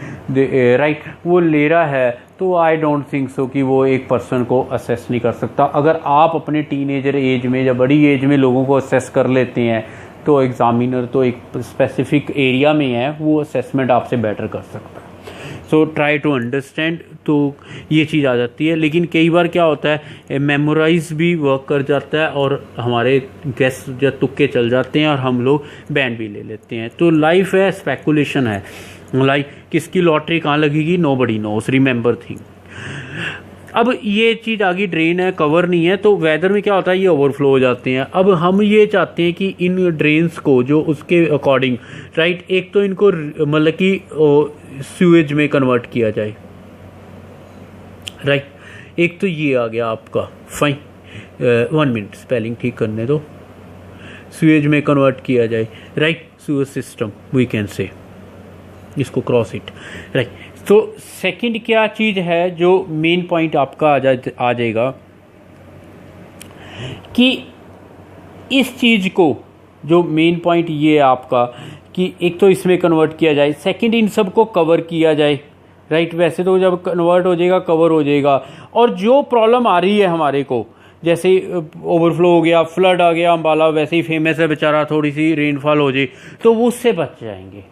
राइट, वो ले रहा है, तो आई डोंट थिंक सो कि वो एक पर्सन को असेस नहीं कर सकता। अगर आप अपने टीनेजर एज में या बड़ी एज में लोगों को असेस कर लेते हैं, तो एग्जामिनर तो एक स्पेसिफिक एरिया में है, वो असेसमेंट आपसे बेटर कर सकता है। सो ट्राई टू अंडरस्टैंड, तो ये चीज़ आ जाती है। लेकिन कई बार क्या होता है, मेमोराइज भी वर्क कर जाता है और हमारे गेस या तुक्के चल जाते हैं और हम लोग बैंड भी ले लेते हैं। तो लाइफ है, स्पेकुलेशन है, लाइक किसकी लॉटरी कहाँ लगेगी, नोबडी नोस, रिमेंबर थिंग। अब ये चीज़ आगे ड्रेन है, कवर नहीं है, तो वेदर में क्या होता है, ये ओवरफ्लो हो जाते हैं। अब हम ये चाहते हैं कि इन ड्रेन्स को जो उसके अकॉर्डिंग, राइट, एक तो इनको मतलब कि सीवेज में कन्वर्ट किया जाए, राइट। एक तो ये आ गया आपका, फाइन, 1 मिनट स्पेलिंग ठीक करने दो, सीवेज में कन्वर्ट किया जाए, right, sewage system we can say, इसको क्रॉस इट, राइट। तो सेकंड क्या चीज़ है जो मेन पॉइंट आपका आ जाएगा कि इस चीज़ को, जो मेन पॉइंट ये है आपका कि एक तो इसमें कन्वर्ट किया जाए, सेकंड इन सब को कवर किया जाए, राइट। वैसे तो जब कन्वर्ट हो जाएगा कवर हो जाएगा, और जो प्रॉब्लम आ रही है हमारे को, जैसे ओवरफ्लो हो गया, फ्लड आ गया, अम्बाला वैसे ही फेमस है बेचारा, थोड़ी सी रेनफॉल हो जाए तो वो उससे बच जाएंगे,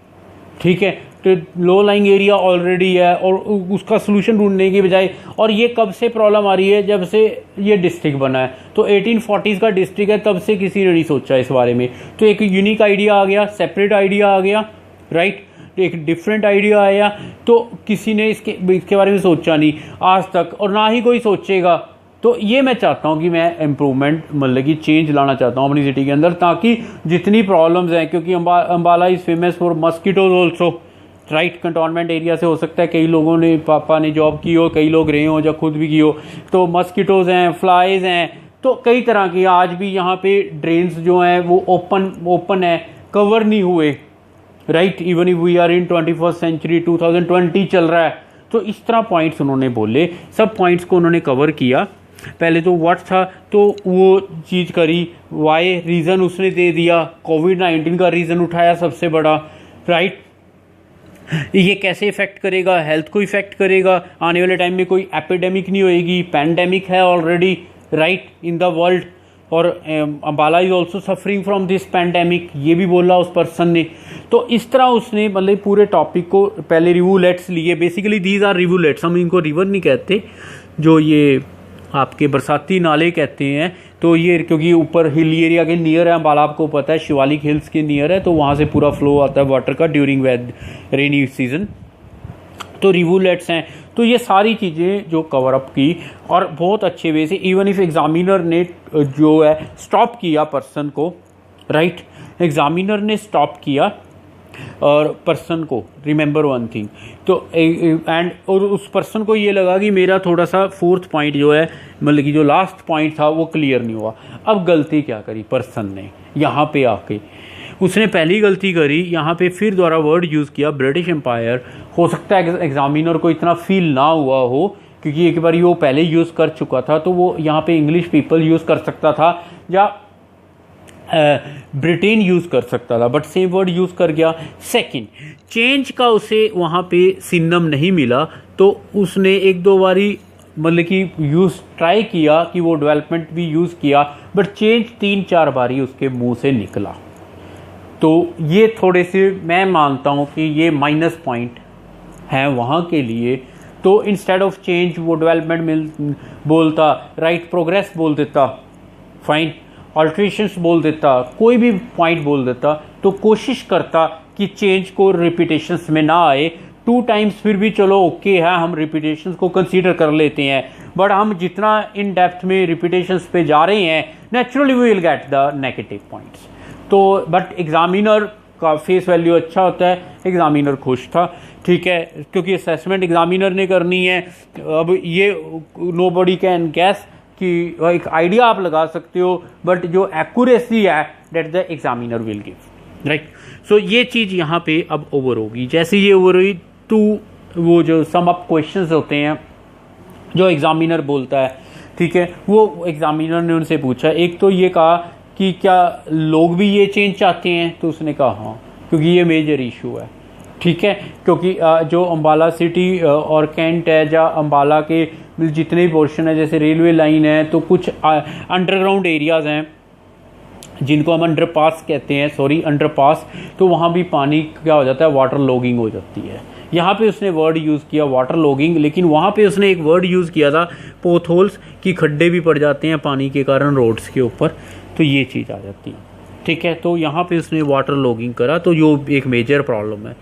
ठीक है। तो लो लाइंग एरिया ऑलरेडी है और उसका सोल्यूशन ढूंढने की बजाय, और ये कब से प्रॉब्लम आ रही है, जब से ये डिस्ट्रिक्ट बना है, तो 1840s का डिस्ट्रिक्ट है, तब से किसी ने नहीं सोचा इस बारे में। तो एक यूनिक आइडिया आ गया, सेपरेट आइडिया आ गया, राइट, एक डिफरेंट आइडिया आया, तो किसी ने इसके बारे में सोचा नहीं आज तक, और ना ही कोई सोचेगा। तो ये मैं चाहता हूँ कि मैं इम्प्रूवमेंट, मतलब कि चेंज लाना चाहता हूँ अपनी सिटी के अंदर, ताकि जितनी प्रॉब्लम्स हैं, क्योंकि Ambala is famous for mosquitoes also, right, cantonment area से हो सकता है कई लोगों ने, पापा ने जॉब की हो, कई लोग रहे हो या खुद भी की हो, तो मस्कीटोज हैं, फ्लाइज हैं, तो कई तरह की आज भी यहाँ पे ड्रेन्स जो हैं वो ओपन है, कवर नहीं हुए, right, even if we are in 21st century, 2020 चल रहा है। तो इस तरह पॉइंट्स उन्होंने बोले, सब पॉइंट्स को उन्होंने कवर किया। पहले तो व्हाट था, तो वो चीज़ करी, वाई रीज़न उसने दे दिया, कोविड-19 का रीज़न उठाया सबसे बड़ा, राइट। ये कैसे इफेक्ट करेगा, हेल्थ को इफेक्ट करेगा, आने वाले टाइम में कोई एपिडेमिक नहीं होएगी, पैंडेमिक है already, right, in the world, और Ambala is also suffering from this pandemic, ये भी बोला उस पर्सन ने। तो इस तरह उसने मतलब पूरे टॉपिक को पहले रिवुलेट्स लिए, बेसिकली दीज आर रिवुलेट्स, हम इनको रिवर नहीं कहते, जो ये आपके बरसाती नाले कहते हैं। तो ये क्योंकि ऊपर हिल एरिया के नियर है अम्बाला, आपको पता है शिवालिक हिल्स के नियर है, तो वहाँ से पूरा फ्लो आता है वाटर का ड्यूरिंग रेनी सीजन, तो रिवुलेट्स हैं। तो ये सारी चीज़ें जो कवर अप की, और बहुत अच्छे वे से, इवन इफ एग्जामिनर ने जो है स्टॉप किया पर्सन को, राइट, एग्जामिनर ने स्टॉप किया, और पर्सन को रिमेंबर वन थिंग, तो एंड और उस पर्सन को ये लगा कि मेरा थोड़ा सा फोर्थ पॉइंट जो है, मतलब कि जो लास्ट पॉइंट था वो क्लियर नहीं हुआ। अब गलती क्या करी पर्सन ने, यहाँ पे आके उसने पहली गलती करी, यहाँ पे फिर दोबारा वर्ड यूज़ किया ब्रिटिश एम्पायर। हो सकता है एग्जामिनर को इतना फील ना हुआ हो, क्योंकि एक बार वो पहले यूज़ कर चुका था, तो वो यहाँ पे इंग्लिश पीपल यूज़ कर सकता था या ब्रिटेन यूज़ कर सकता था, बट सेम वर्ड यूज़ कर गया। सेकंड, चेंज का उसे वहाँ पे सिनम नहीं मिला, तो उसने एक दो बारी मतलब कि यूज़ ट्राई किया कि वो डेवलपमेंट भी यूज़ किया, बट चेंज 3-4 बारी उसके मुंह से निकला। तो ये थोड़े से मैं मानता हूँ कि ये माइनस पॉइंट हैं वहाँ के लिए। तो इंस्टेड ऑफ चेंज वो डेवलपमेंट बोलता, राइट प्रोग्रेस बोल देता, फाइन ऑल्ट्रेशंस बोल देता, कोई भी पॉइंट बोल देता, तो कोशिश करता कि चेंज को रिपीटेशंस में ना आए। 2 टाइम्स फिर भी चलो ओके है, हम रिपीटेशंस को कंसीडर कर लेते हैं, बट हम जितना इन डेप्थ में रिपीटेशंस पे जा रहे हैं, naturally we will get the negative points. तो बट एग्जामिनर का फेस वैल्यू अच्छा होता है, एग्जामिनर खुश था, ठीक है, क्योंकि असेसमेंट एग्जामिनर ने करनी है। अब ये नोबडी कैन गैस कि एक आइडिया आप लगा सकते हो, बट जो एक्यूरेसी है that the examiner will give, right. So ये चीज़ यहाँ पे अब ओवर होगी। जैसे ये ओवर हुई तो वो जो सम अप क्वेश्चंस होते हैं जो एग्जामिनर बोलता है, ठीक है, वो एग्जामिनर ने उनसे पूछा, एक तो ये कहा कि क्या लोग भी ये चेंज चाहते हैं, तो उसने कहा हाँ, क्योंकि ये मेजर इशू है, ठीक है, क्योंकि जो अम्बाला सिटी और कैंट है, या अम्बाला के जितने भी पोर्शन है, जैसे रेलवे लाइन है, तो कुछ अंडरग्राउंड एरियाज़ हैं जिनको हम अंडरपास कहते हैं, अंडरपास, तो वहाँ भी पानी क्या हो जाता है, वाटर लॉगिंग हो जाती है। यहाँ पे उसने वर्ड यूज़ किया वाटर लॉगिंग, लेकिन वहाँ पे उसने एक वर्ड यूज़ किया था पोथ होल्स, कि खड्डे भी पड़ जाते हैं पानी के कारण रोड्स के ऊपर, तो ये चीज़ आ जाती है, ठीक है। तो यहाँ पे उसने वाटर लॉगिंग करा, तो जो एक मेजर प्रॉब्लम है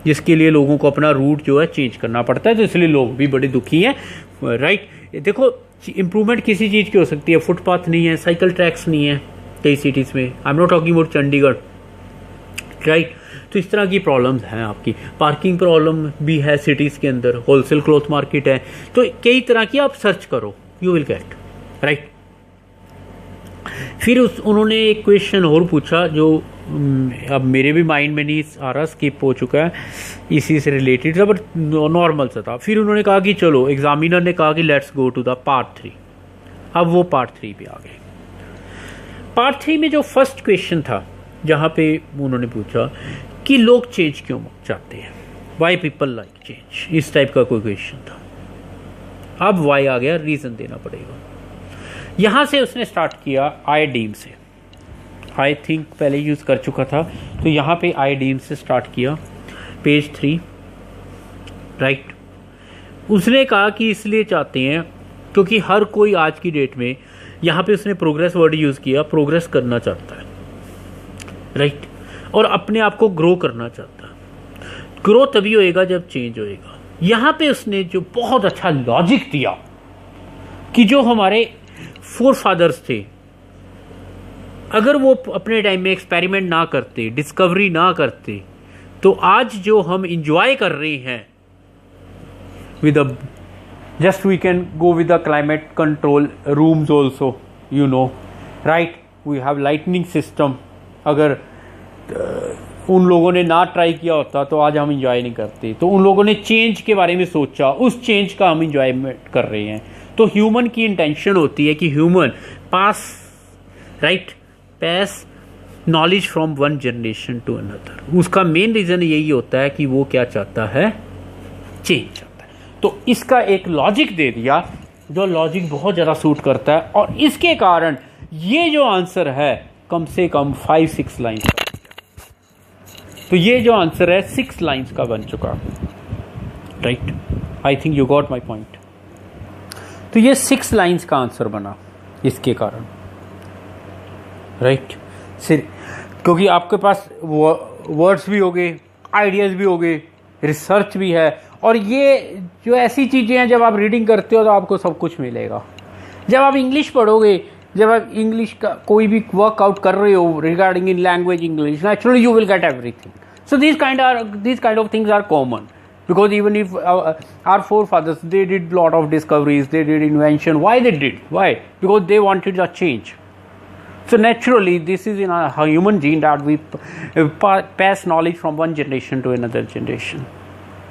जिसके लिए लोगों को अपना रूट जो है चेंज करना पड़ता है, तो इसलिए लोग भी बड़े दुखी हैं, राइट। देखो इम्प्रूवमेंट किसी चीज़ की हो सकती है, फुटपाथ नहीं है, साइकिल ट्रैक्स नहीं है कई सिटीज़ में, I am not talking about Chandigarh, right. तो इस तरह की प्रॉब्लम्स हैं आपकी, पार्किंग प्रॉब्लम भी है सिटीज़ के अंदर, होलसेल क्लॉथ मार्केट है, तो कई तरह की आप सर्च करो, यू विल गेट, राइट। फिर उन्होंने एक क्वेश्चन और पूछा जो अब मेरे भी माइंड में नहीं आ रहा, स्किप हो चुका है, इसी से रिलेटेड था, बट नॉर्मल सा था। फिर उन्होंने कहा कि चलो, एग्जामिनर ने कहा कि let's go to the part 3। अब वो पार्ट 3 पे आ गए। पार्ट 3 में जो फर्स्ट क्वेश्चन था, जहाँ पे उन्होंने पूछा कि लोग चेंज क्यों चाहते हैं, वाई पीपल लाइक चेंज, इस टाइप का कोई क्वेश्चन था। अब वाई आ गया, रीज़न देना पड़ेगा। यहाँ से उसने स्टार्ट किया आई डीम से, आई थिंक पहले यूज़ कर चुका था, तो यहाँ पे आई डीम से स्टार्ट किया, पेज 3, राइट। उसने कहा कि इसलिए चाहते हैं क्योंकि हर कोई आज की डेट में, यहाँ पे उसने प्रोग्रेस वर्ड यूज़ किया, प्रोग्रेस करना चाहता है, राइट, और अपने आप को ग्रो करना चाहता है। ग्रो तभी होएगा जब चेंज होएगा। यहाँ पे उसने जो बहुत अच्छा लॉजिक दिया कि जो हमारे फोर फादर्स थे, अगर वो अपने टाइम में एक्सपेरिमेंट ना करते, डिस्कवरी ना करते, तो आज जो हम इंजॉय कर रहे हैं with a just we can go with the climate control rooms also, you know, right, we have lightning system. अगर उन लोगों ने ना ट्राई किया होता तो आज हम इंजॉय नहीं करते। तो उन लोगों ने चेंज के बारे में सोचा, उस चेंज का हम इंजॉयमेंट कर रहे हैं। तो ह्यूमन की इंटेंशन होती है कि human pass, right, pass knowledge from one generation to another. उसका मेन रीज़न यही होता है कि वो क्या चाहता है, चेंज चाहता है। तो इसका एक लॉजिक दे दिया, जो लॉजिक बहुत ज़्यादा सूट करता है, और इसके कारण ये जो आंसर है कम से कम 5-6 लाइन का। तो ये जो आंसर है 6 लाइन्स का बन चुका, right. I think you got my point. तो ये 6 लाइन्स का आंसर बना इसके कारण, राइट। सिर्फ क्योंकि आपके पास वर्ड्स भी हो गए, आइडियाज़ भी हो गए, रिसर्च भी है, और ये जो ऐसी चीज़ें हैं जब आप रीडिंग करते हो तो आपको सब कुछ मिलेगा। जब आप इंग्लिश पढ़ोगे, जब आप इंग्लिश का कोई भी वर्कआउट कर रहे हो regarding in language English, naturally you will get everything, So these kind of things are common, because even if our forefathers, they did lot of discoveries, they did invention. Why they did? Why? Because they wanted a change. So naturally, this is in our human gene that we pass knowledge from one generation to another generation.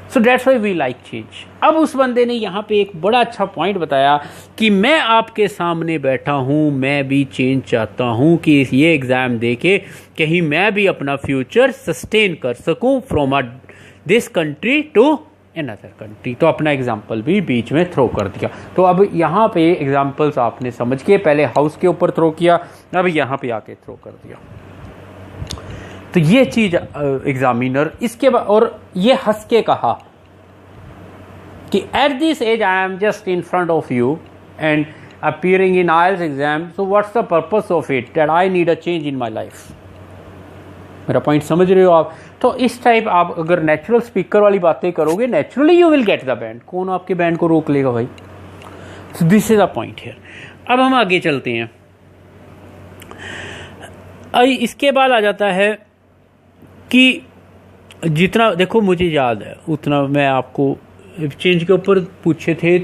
So that's why we like change. अब उस बंदे ने यहाँ पे एक बड़ा अच्छा point बताया कि मैं आपके सामने बैठा हूँ, मैं भी चेंज चाहता हूँ कि ये एग्ज़ाम दे के कहीं मैं भी अपना फ्यूचर सस्टेन कर सकूँ from this country to another country. तो अपना एग्जाम्पल भी बीच में थ्रो कर दिया. तो अब यहाँ पे एग्जाम्पल्स आपने समझ के, पहले हाउस के ऊपर थ्रो किया, अब यहाँ पे आके थ्रो कर दिया. तो ये चीज एग्जामिनर इसके बाद, और ये हंस के कहा कि at this age I am just in front of you and appearing in IELTS exam, so what's the purpose of it, that I need a change in my life. मेरा पॉइंट समझ रहे हो आप? तो इस टाइप आप अगर natural speaker वाली बातें करोगे, naturally you will get the band. कौन आपके बैंड को रोक लेगा भाई? So this is a point here. अब हम आगे चलते हैं. इसके बाद आ जाता है कि जितना देखो मुझे याद है उतना मैं आपको चेंज के ऊपर पूछे थे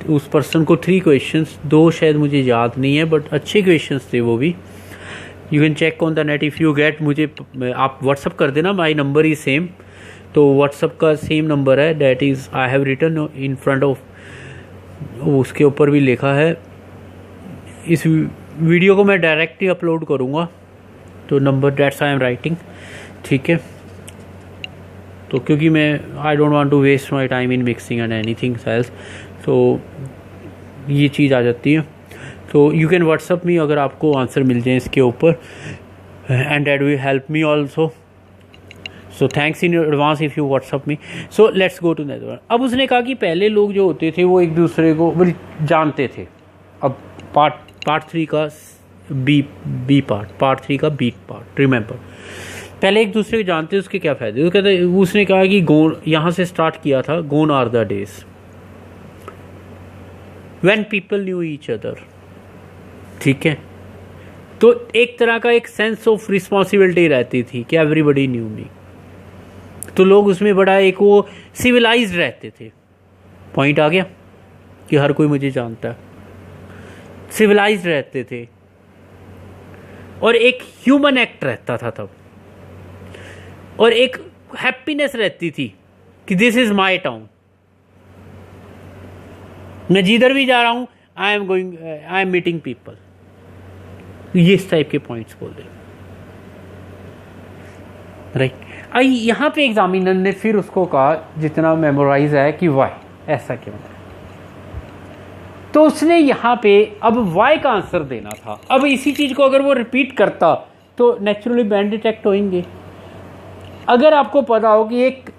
उस पर्सन को 3 क्वेश्चंस, 2 शायद मुझे याद नहीं है, बट अच्छे क्वेश्चंस थे वो भी. You can check on the net if you get. मुझे आप व्हाट्सअप कर देना, माई नंबर इज सेम. तो व्हाट्सअप का सेम नंबर है, that is I have written in front of, उसके ऊपर भी लिखा है. इस वीडियो को मैं डायरेक्ट ही अपलोड करूँगा, तो number that's I am writing. ठीक है, तो क्योंकि मैं I don't want to waste my time in mixing and anything else, तो ये चीज़ आ जाती है. तो यू कैन व्हाट्सअप मी अगर आपको आंसर मिल जाए इसके ऊपर, and that will help me also. So thanks in advance if you WhatsApp me. So let's go to nether. अब उसने कहा कि पहले लोग जो होते थे वो एक दूसरे को जानते थे. अब पार्ट 3 का बी पार्ट 3 का बी पार्ट. रिमेंबर, पहले एक दूसरे को जानते, उसके क्या फ़ायदे. वो कहते, उसने कहा कि गोन, यहाँ से स्टार्ट किया था, gone are the days when people knew each other. ठीक है, तो एक तरह का एक सेंस ऑफ रिस्पॉन्सिबिलिटी रहती थी कि एवरीबडी न्यू मी. तो लोग उसमें बड़ा एक वो सिविलाइज्ड रहते थे. पॉइंट आ गया कि हर कोई मुझे जानता है. सिविलाइज्ड रहते थे और एक ह्यूमन एक्ट रहता था तब, और एक हैप्पीनेस रहती थी कि दिस इज माई टाउन, मैं जिधर भी जा रहा हूं आई एम मीटिंग पीपल. ये इस टाइप के पॉइंट्स बोल रहे. राइट. आई यहां पे एग्जामिनर ने फिर उसको कहा जितना मेमोराइज है कि वाई, ऐसा क्यों. तो उसने यहाँ पे अब वाई का आंसर देना था. अब इसी चीज को अगर वो रिपीट करता तो नेचुरली बैंड डिटेक्ट होंगे. अगर आपको पता हो कि एक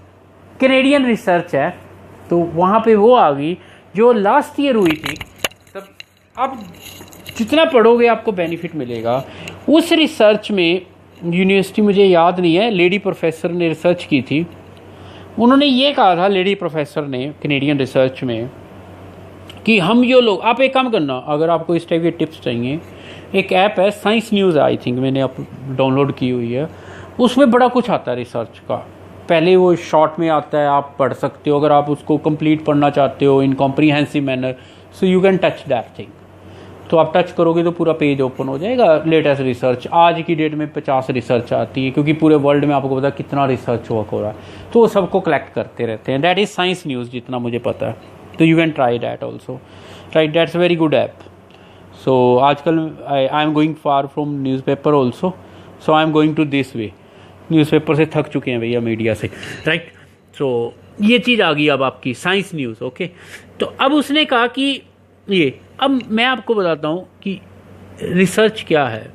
कैनेडियन रिसर्च है, तो वहाँ पे वो आ गई जो लास्ट ईयर हुई थी. तब आप जितना पढ़ोगे आपको बेनिफिट मिलेगा. उस रिसर्च में यूनिवर्सिटी मुझे याद नहीं है, लेडी प्रोफेसर ने रिसर्च की थी. उन्होंने ये कहा था, लेडी प्रोफेसर ने, कैनेडियन रिसर्च में, कि हम जो लोग, आप एक काम करना, अगर आपको इस टाइप के टिप्स चाहिए, एक ऐप है साइंस न्यूज़, आई थिंक मैंने डाउनलोड की हुई है. उसमें बड़ा कुछ आता है रिसर्च का. पहले वो शॉर्ट में आता है, आप पढ़ सकते हो. अगर आप उसको कंप्लीट पढ़ना चाहते हो in comprehensive manner, so you can touch that thing. तो आप टच करोगे तो पूरा पेज ओपन हो जाएगा. लेटेस्ट रिसर्च, आज की डेट में 50 रिसर्च आती है, क्योंकि पूरे वर्ल्ड में आपको पता है कितना रिसर्च वर्क हो रहा है, तो वो सबको कलेक्ट करते रहते हैं. दैट इज़ साइंस न्यूज़ जितना मुझे पता है. तो you can try that also. Right, that's very good app. So आजकल I am going far from newspaper also, so I am going to this way. Newspaper से थक चुके हैं भैया, मीडिया से. राइट. सो ये चीज़ आ गई अब आपकी साइंस न्यूज़. ओके, तो अब उसने कहा कि ये, अब मैं आपको बताता हूँ कि रिसर्च क्या है.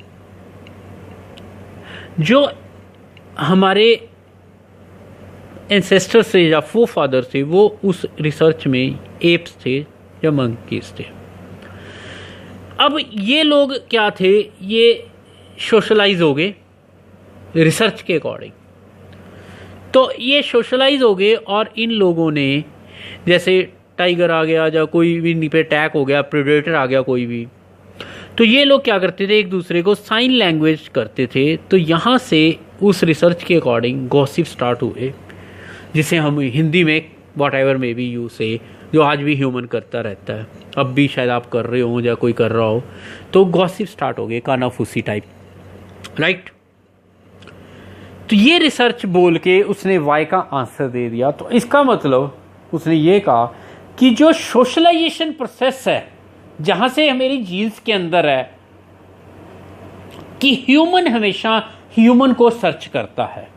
जो हमारे एंसेस्टर्स थे या फोरफादर थे, वो उस रिसर्च में एप्स थे या मंकीज थे. अब ये लोग क्या थे, ये सोशलाइज हो गए रिसर्च के अकॉर्डिंग. तो ये सोशलाइज हो गए, और इन लोगों ने, जैसे टाइगर आ गया या कोई भी इन पे अटैक हो गया, प्रेडेटर आ गया कोई भी, तो ये लोग क्या करते थे, एक दूसरे को साइन लैंग्वेज करते थे. तो यहाँ से उस रिसर्च के अकॉर्डिंग गॉसिप स्टार्ट हुए, जिसे हम हिंदी में what ever may be you से, जो आज भी ह्यूमन करता रहता है, अब भी शायद आप कर रहे हो या कोई कर रहा हो, तो गॉसिप स्टार्ट हो गए, कानाफूसी टाइप, राइट। तो ये रिसर्च बोल के उसने वाई का आंसर दे दिया। तो इसका मतलब उसने ये कहा कि जो सोशलाइजेशन प्रोसेस है, जहां से मेरी जीन्स के अंदर है कि ह्यूमन हमेशा ह्यूमन को सर्च करता है,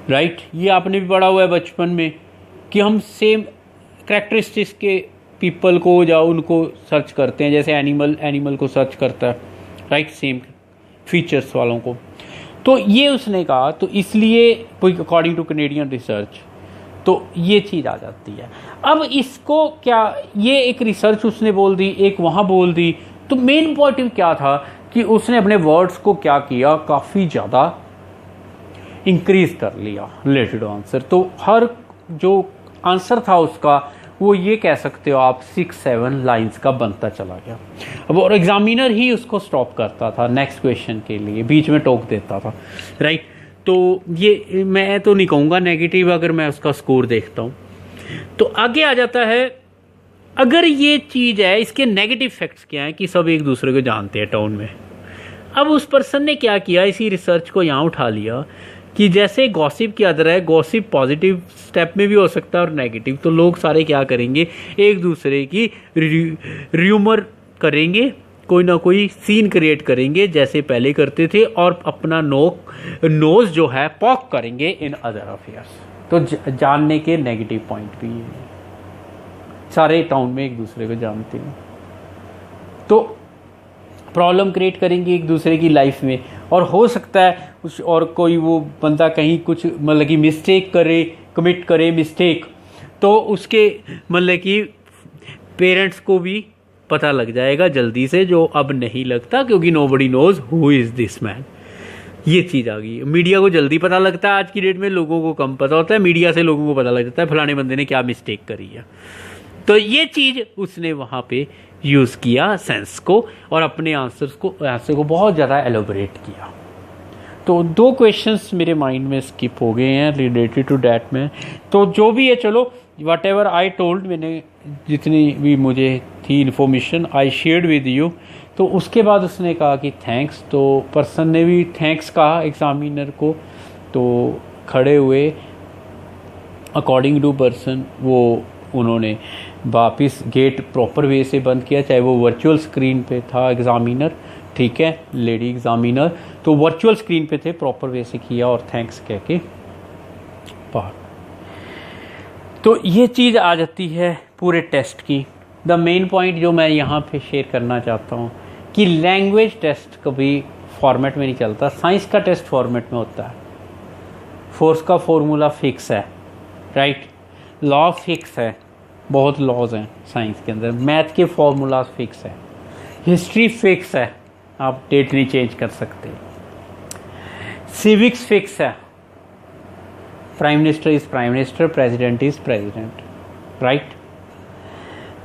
राइट। ये आपने भी पढ़ा हुआ है बचपन में कि हम सेम कैरेक्टरिस्टिक्स के पीपल को या उनको सर्च करते हैं, जैसे एनिमल को सर्च करता है, राइट, सेम फीचर्स वालों को। तो ये उसने कहा, तो इसलिए अकॉर्डिंग टू कैनेडियन रिसर्च तो ये चीज़ आ जाती है। अब इसको क्या, ये एक रिसर्च उसने बोल दी, एक वहाँ बोल दी, तो मेन पॉइंट क्या था कि उसने अपने वर्ड्स को क्या किया, काफ़ी ज़्यादा इंक्रीज कर लिया रिलेटेड आंसर। तो हर जो आंसर था उसका, वो ये कह सकते हो आप 6-7 लाइंस का बनता चला गया। अब और एग्जामिनर ही उसको स्टॉप करता था नेक्स्ट क्वेश्चन के लिए, बीच में टोक देता था, राइट। तो ये मैं तो नहीं कहूँगा नेगेटिव, अगर मैं उसका स्कोर देखता हूँ। तो आगे आ जाता है, अगर ये चीज़ है, इसके नेगेटिव फैक्ट्स क्या हैं कि सब एक दूसरे को जानते हैं टाउन में। अब उस पर्सन ने क्या किया, इसी रिसर्च को यहाँ उठा लिया कि जैसे गॉसिप की अदर है, गॉसिप पॉजिटिव स्टेप में भी हो सकता है और नेगेटिव। तो लोग सारे क्या करेंगे, एक दूसरे की र्यूमर करेंगे, कोई ना कोई सीन क्रिएट करेंगे जैसे पहले करते थे, और अपना नोज जो है पॉक करेंगे इन अदर अफेयर्स। तो जानने के नेगेटिव पॉइंट भी है, सारे टाउन में एक दूसरे को जानते हैं, तो प्रॉब्लम क्रिएट करेंगे एक दूसरे की लाइफ में। और हो सकता है कुछ और कोई वो बंदा कहीं कुछ मतलब कि मिस्टेक करे, कमिट करे मिस्टेक, तो उसके मतलब कि पेरेंट्स को भी पता लग जाएगा जल्दी से, जो अब नहीं लगता, क्योंकि nobody knows who is this man. ये चीज़ आ गई। मीडिया को जल्दी पता लगता है आज की डेट में, लोगों को कम पता होता है। मीडिया से लोगों को पता लग जाता है फलाने बंदे ने क्या मिस्टेक करी है। तो ये चीज़ उसने वहाँ पे यूज़ किया सेंस को, और अपने आंसर को बहुत ज़्यादा एलोबरेट किया। तो 2 क्वेश्चंस मेरे माइंड में स्किप हो गए हैं रिलेटेड टू डैट में। तो जो भी है, चलो वट एवर आई टोल्ड, मैंने जितनी भी मुझे थी information I shared with you. तो उसके बाद उसने कहा कि थैंक्स, तो पर्सन ने भी थैंक्स कहा एग्जामिनर को। तो खड़े हुए अकॉर्डिंग टू पर्सन, वो उन्होंने वापस गेट प्रॉपर वे से बंद किया, चाहे वो वर्चुअल स्क्रीन पे था एग्जामिनर, ठीक है, लेडी एग्जामिनर, तो वर्चुअल स्क्रीन पे थे, प्रॉपर वे से किया और थैंक्स कह के बाहर। तो ये चीज़ आ जाती है पूरे टेस्ट की। द मेन पॉइंट जो मैं यहाँ पे शेयर करना चाहता हूँ कि लैंग्वेज टेस्ट कभी फॉर्मेट में नहीं चलता, साइंस का टेस्ट फॉर्मेट में होता है। फोर्स का फॉर्मूला फिक्स है, राइट, लॉ फिक्स है, बहुत लॉज हैं साइंस के अंदर, मैथ के फॉर्मूला फिक्स है, हिस्ट्री फिक्स है, आप डेट नहीं चेंज कर सकते, सिविक्स फिक्स है, prime minister is prime minister, president is president, right.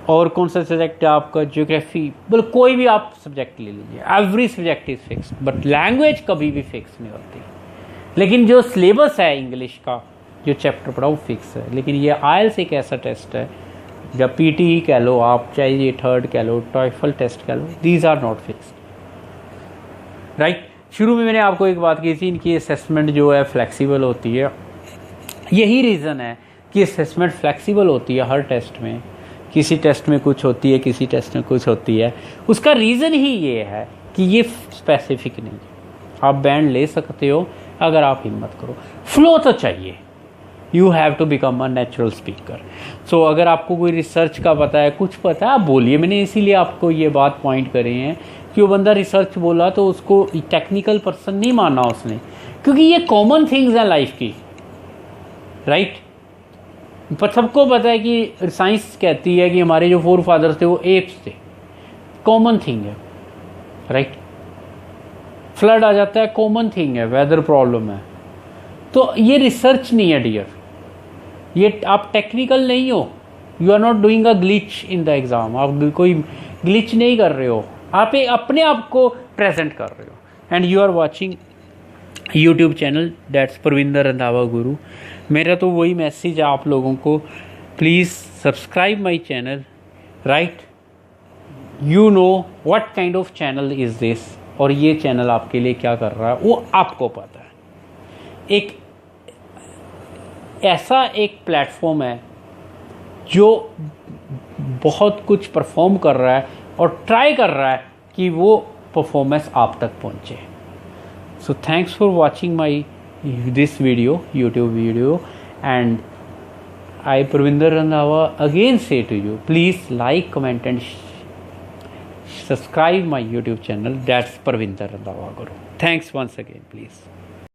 और कौन सा सब्जेक्ट है आपका, ज्योग्राफी, बोलो कोई भी आप सब्जेक्ट ले लीजिए, every subject is fix, but language कभी भी फिक्स नहीं होती। लेकिन जो सिलेबस है इंग्लिश का, जो चैप्टर पढ़ा वो फिक्स है। लेकिन ये आइल्स एक ऐसा टेस्ट है, जब पीटी ही कह लो आप, चाहे ये थर्ड कह लो, टॉयफल टेस्ट कह लो, these are not fixed, right. शुरू में मैंने आपको एक बात की थी, इनकी असेसमेंट जो है फ्लेक्सिबल होती है। यही रीज़न है कि असेसमेंट फ्लेक्सिबल होती है हर टेस्ट में, किसी टेस्ट में कुछ होती है, किसी टेस्ट में कुछ होती है। उसका रीज़न ही ये है कि ये स्पेसिफिक नहीं है। आप बैंड ले सकते हो अगर आप हिम्मत करो, फ्लो तो चाहिए, you have to become a natural speaker. So अगर आपको कोई रिसर्च का पता है, कुछ पता है, आप बोलिए। मैंने इसीलिए आपको ये बात पॉइंट करे हैं कि वो बंदा रिसर्च बोला तो उसको टेक्निकल पर्सन नहीं माना उसने, क्योंकि ये कॉमन थिंग्स हैं लाइफ की, राइट। पर सबको पता है कि साइंस कहती है कि हमारे जो फोर फादर्स थे वो एप्स थे, कॉमन थिंग है, राइट। फ्लड आ जाता है, कॉमन थिंग है, वेदर प्रॉब्लम है। तो ये रिसर्च नहीं है डियर, ये आप टेक्निकल नहीं हो, you are not doing a glitch in the exam, आप कोई ग्लिच नहीं कर रहे हो, आप अपने आप को प्रेजेंट कर रहे हो, and you are watching YouTube channel, that's Parvinder Randhawa Guru. मेरा तो वही मैसेज है आप लोगों को, please subscribe my channel, right? You know what kind of channel is this, और ये चैनल आपके लिए क्या कर रहा है वो आपको पता है। एक ऐसा एक प्लेटफॉर्म है जो बहुत कुछ परफॉर्म कर रहा है और ट्राई कर रहा है कि वो परफॉर्मेंस आप तक पहुंचे। So thanks for watching my this video, YouTube video, and I Parvinder Randhawa again say to you, please like, comment and subscribe my YouTube channel, that's Parvinder Randhawa Guru. Thanks once again, please.